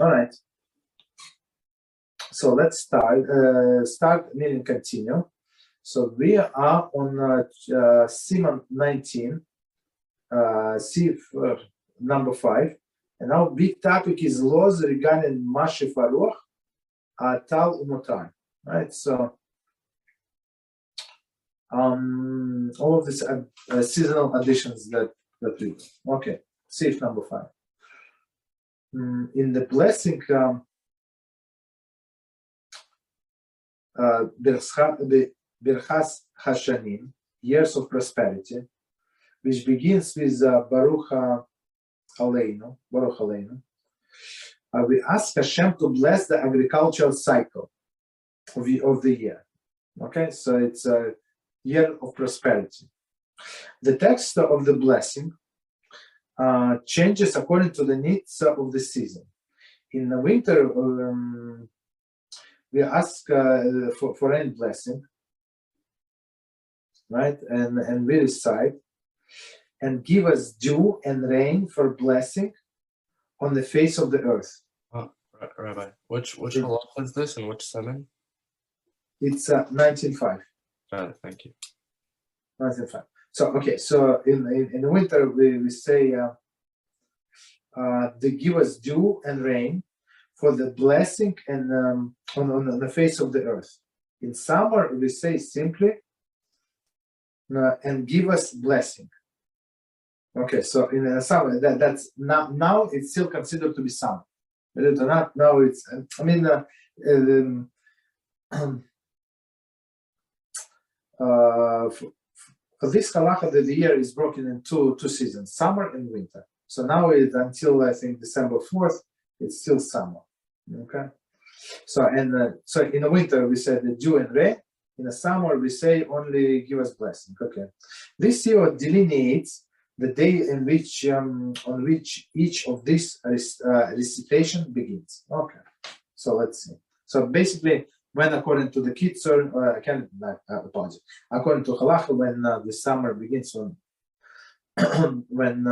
All right. So let's start. Start meaning continue. So we are on Siman 19, number 5, and our big topic is laws regarding Mashiv HaRu'ach, Tal Umutar. Right. So all of these seasonal additions that we do. Okay. Sif number 5. In the blessing. Birchas Hashanim, years of prosperity, which begins with Baruch Aleinu. We ask Hashem to bless the agricultural cycle of the year. Okay, so it's a year of prosperity. The text of the blessing changes according to the needs of the season. In the winter, we ask for any blessing, right? And we recite, and give us dew and rain for blessing on the face of the earth. Rabbi, which halach is this and which Siman? It's 19.5. Thank you. 19.5. So okay, so in the winter we say they give us dew and rain for the blessing and on the face of the earth. In summer, we say simply, and give us blessing. Okay, so in the summer, that's now it's still considered to be summer. Believe it or not, now it's, I mean, for this halacha, the year is broken into two seasons, summer and winter. So now it's until, I think, December 4th, it's still summer. Okay, so so in the winter we say the dew and rain. In the summer we say only give us blessing. Okay, this year delineates the day in which on which each of these recitation begins. Okay, so let's see. So basically, when according to the Kitzur, apologize. According to halacha, when the summer begins, when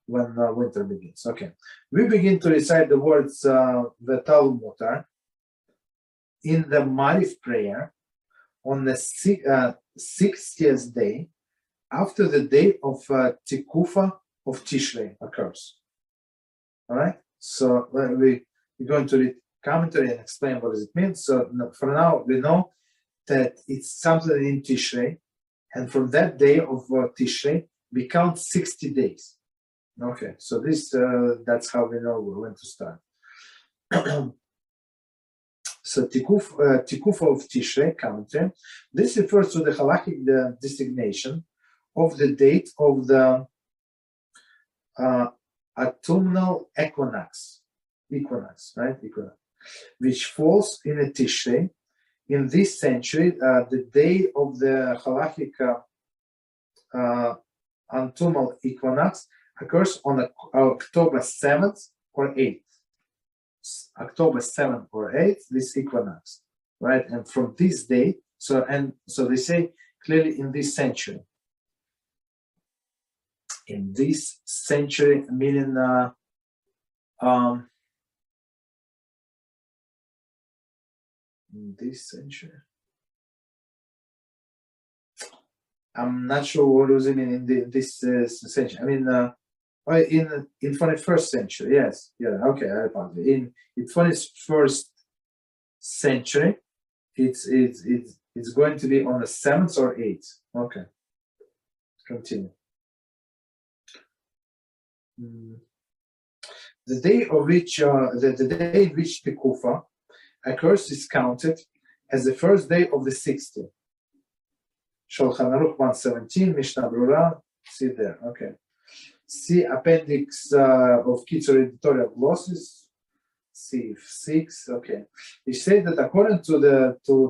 winter begins. Okay, we begin to recite the words Tal Umutar in the Mashiv prayer on the 60th day after the day of Tikufa of Tishrei occurs. All right, so we're going to read commentary and explain what does it mean. So for now, we know that it's something in Tishrei, and from that day of Tishrei, we count 60 days. Okay, so this that's how we know when to start. So Tikufa of Tishrei commentary. This refers to the halachic designation of the date of the autumnal equinox, right? Equinox, which falls in a Tishrei. In this century, the day of the halachic autumnal equinox occurs on October 7th or 8th. October 7th or 8th, this equinox, right? And from this day, so they say clearly in this century. In this century, meaning in this century. I'm not sure what was in this century. I mean, in 21st century, yes, yeah, okay, I apologize. In 21st century, it's going to be on the 7th or 8th. Okay, continue. The day of which the day in which Tikufa occurs is counted as the first day of the 60th. Shulchan Aruch 117, Mishnah Brura, see there, okay. See appendix of Kitzur editorial glosses, see 6, okay. It says that according to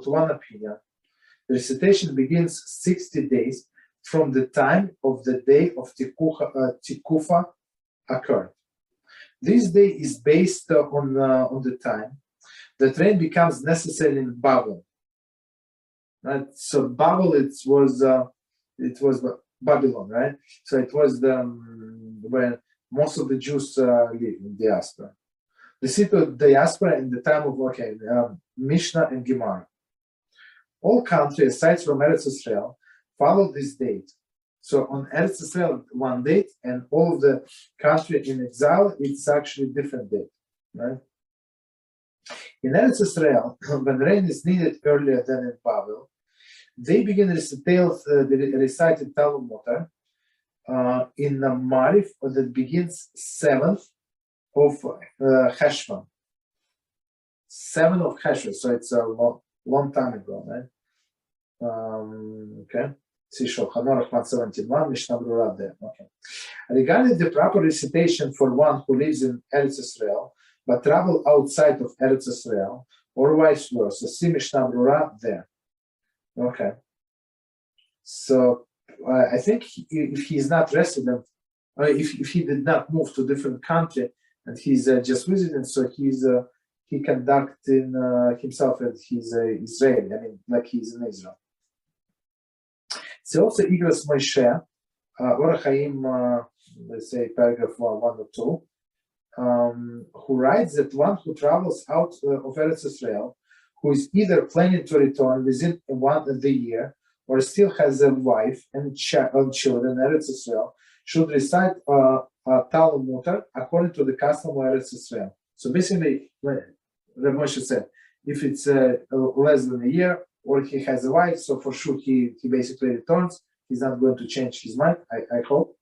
one opinion, the recitation begins 60 days from the time of the day of Tikufa occurred. This day is based on the time the rain becomes necessary in Babel. Right? So Babel, it was Babylon, right? So it was when most of the Jews live in diaspora. The city of diaspora in the time of Mishnah and Gemara. All countries, aside from Eretz Israel, follow this date. So on Eretz Israel, one date, and all of the country in exile, it's actually a different date, right? In Eretz Israel, when rain is needed earlier than in Babel, they begin the recited Talmud Mutter in the Mariv that begins 7th of Cheshvan. 7th of Cheshvan, so it's a long time ago, right? Okay. See Shulchan Aruch 171, Mishnah Berurah there. Okay. Regarding the proper recitation for one who lives in Eretz Israel but travel outside of Eretz Israel, or vice versa, see Mishnah Berurah there. Okay. So I think if he's not resident, if he did not move to a different country and he's just visiting, so he conducting himself as he's Israeli. I mean, like he's in Israel. So also Igros Moshe, Orach Chaim, let's say paragraph 1 or 2, who writes that one who travels out of Eretz Israel, who is either planning to return within one of the year, or still has a wife and children in Eretz Israel, should recite Talmud Mutter according to the custom of Eretz Israel. So basically, Rabbi Moshe said, if it's less than a year, or he has a wife, so for sure he basically returns. He's not going to change his mind, I hope.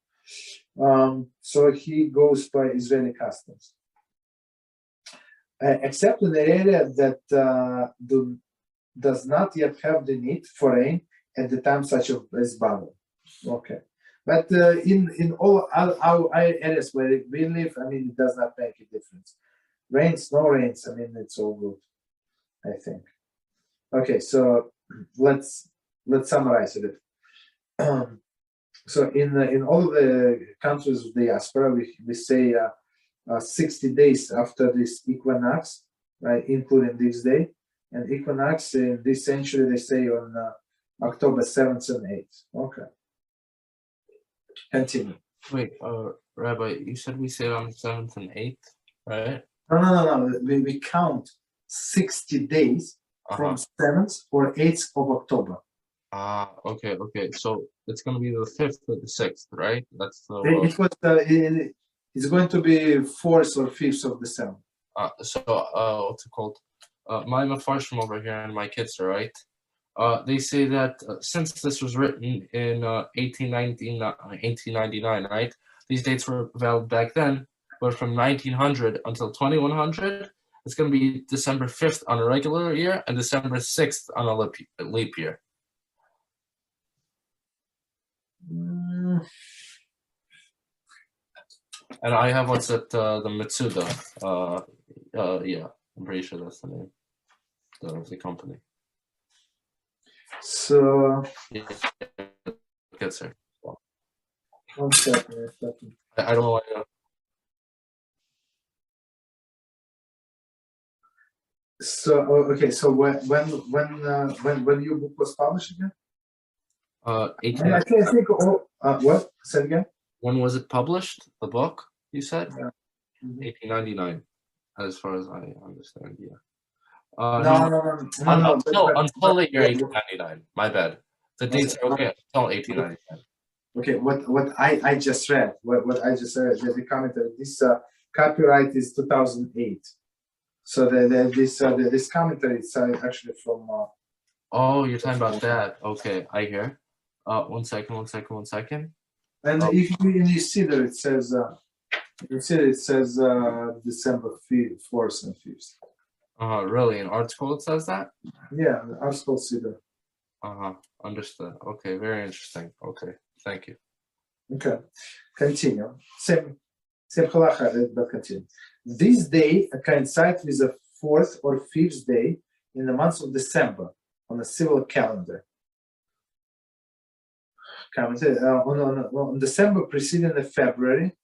So he goes by Israeli customs. Except in the area that does not yet have the need for rain at the time such as Babel. Okay. But in all our areas where we live, I mean, it does not make a difference. Rains, no rains, I mean, it's all good, I think. Okay, so let's summarize it. So in all the countries of diaspora, we say 60 days after this equinox, right, including this day, and equinox in this century they say on October 7th and 8th. Okay. Continue. Wait, Rabbi, you said we say it on the 7th and 8th, right? No. We count 60 days from 7th or 8th of October. Okay. So it's going to be the 5th or the 6th, right? That's the. It's going to be 4th or 5th of December. What's it called? My Mefarshim over here in my Kitzur, right? They say that since this was written in 1899, right? These dates were valid back then, but from 1900 until 2100, it's going to be December 5th on a regular year and December 6th on a leap year. And I have what's at the Mitsuda. Yeah, I'm pretty sure that's the name of the company. So, yeah, Kitzur. One second. I don't know why. So okay. So when your book was published again? I think. What? Say it again. When was it published? The book you said? Yeah. 1899, as far as I understand. Yeah. No. Until the year 1899. My bad. The dates are okay until 1899. Okay. What I just read. What I just read. The commentary. This copyright is 2008. So this commentary is actually from. Oh, you're talking about that. Okay, I hear. One second. And if you see that it says, December 4th and 5th. Really? In art school it says that? Yeah, art school see that. Understood. Okay, very interesting. Okay, thank you. Okay, continue. Same halacha, but continue. This day coincides with the 4th or 5th day in the month of December on the civil calendar. On December preceding the February,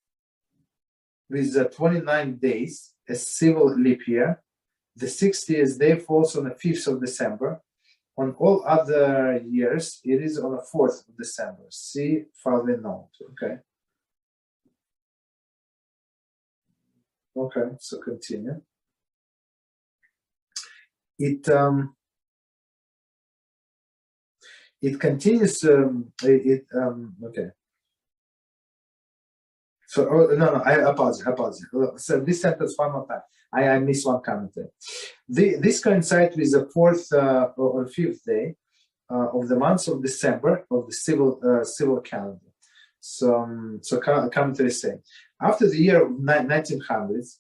with 29 days, a civil leap year. The 60th day falls on the 5th of December. On all other years, it is on the 4th of December. See following note. Okay. Okay, so continue. It continues. Okay. So no, I apologize. So this sentence one more time. I missed one comment there. This coincides with the fourth or fifth day of the month of December of the civil calendar. So commentary saying, after the year of 1900s,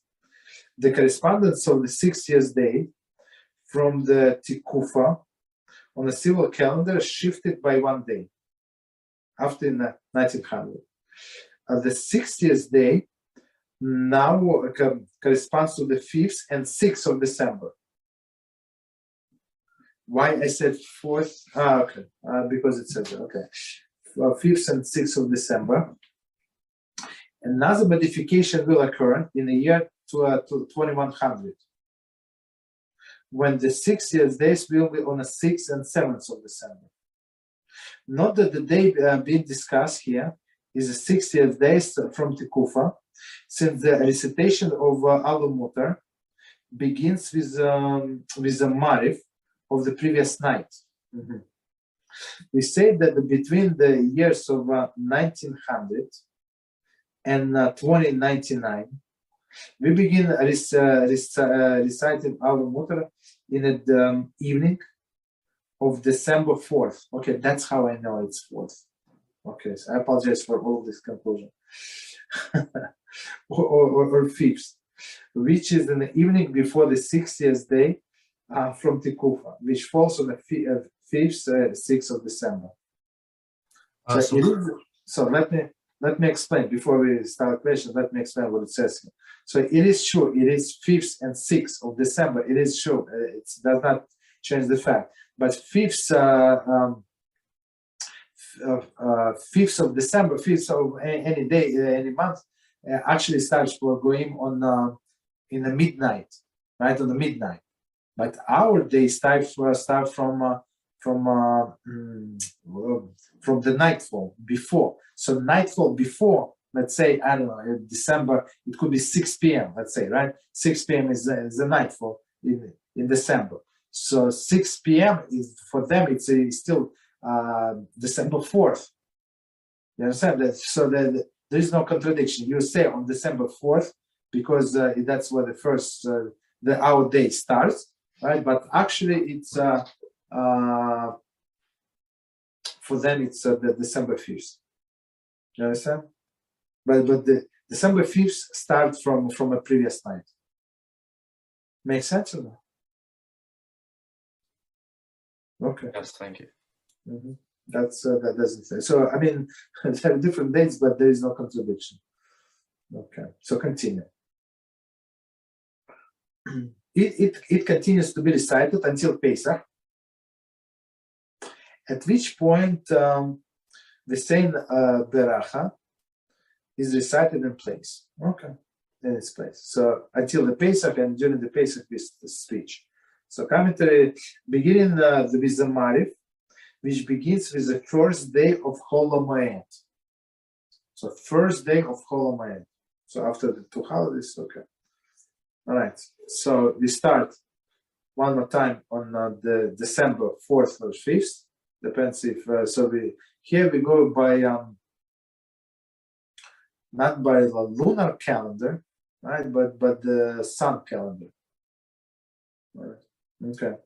the correspondence of the 60th day from the Tikufa on the civil calendar shifted by 1 day after 1900. The 60th day now corresponds to the 5th and 6th of December. Why I said 4th? Okay, because it says, okay. 5th and 6th of December. Another modification will occur in the year 2100, when the 60th days will be on the 6th and 7th of December. Note that the day being discussed here is the 60th days from Tikufa, since the recitation of Alumutar begins with the Marif of the previous night. We say that between the years of 1900 and 2099, we begin reciting Alumutar in the evening of December 4th. Okay, that's how I know it's 4th. Okay, so I apologize for all this confusion. or 5th, which is in the evening before the 60th day from Tikufa, which falls on the 5th, 6th of December. So let me explain before we start questions. Let me explain what it says here. So it is true. It is 5th and 6th of December. It is true. It does not change the fact. But 5th of December, 5th of any day, any month, actually starts going on in the midnight, right on the midnight. But our day start from the nightfall before. So nightfall before, let's say, I don't know, December, it could be 6 p.m. Let's say, right? 6 p.m. is the nightfall in December. So 6 p.m. is for them. It's still December 4th. You understand that? So that there is no contradiction. You say on December 4th because that's where the first our day starts, right? But actually, it's for them it's the December 5th. You understand? But the December 5th starts from a previous night. Makes sense or not? Okay. Yes, thank you. Mm-hmm. That doesn't say. So I mean, there are different dates, but there is no contradiction. Okay. So continue. It continues to be recited until Pesach, at which point the same beracha is recited in place. Okay, in its place. So until the Pesach, and during the Pesach is the speech. So commentary beginning with the Marif, which begins with the first day of Chol HaMoed. So first day of Chol HaMoed. So after the 2 holidays, okay. All right. So we start one more time on the December 4th or 5th. Depends if we go by not by the lunar calendar, right? But the sun calendar. All right. Okay.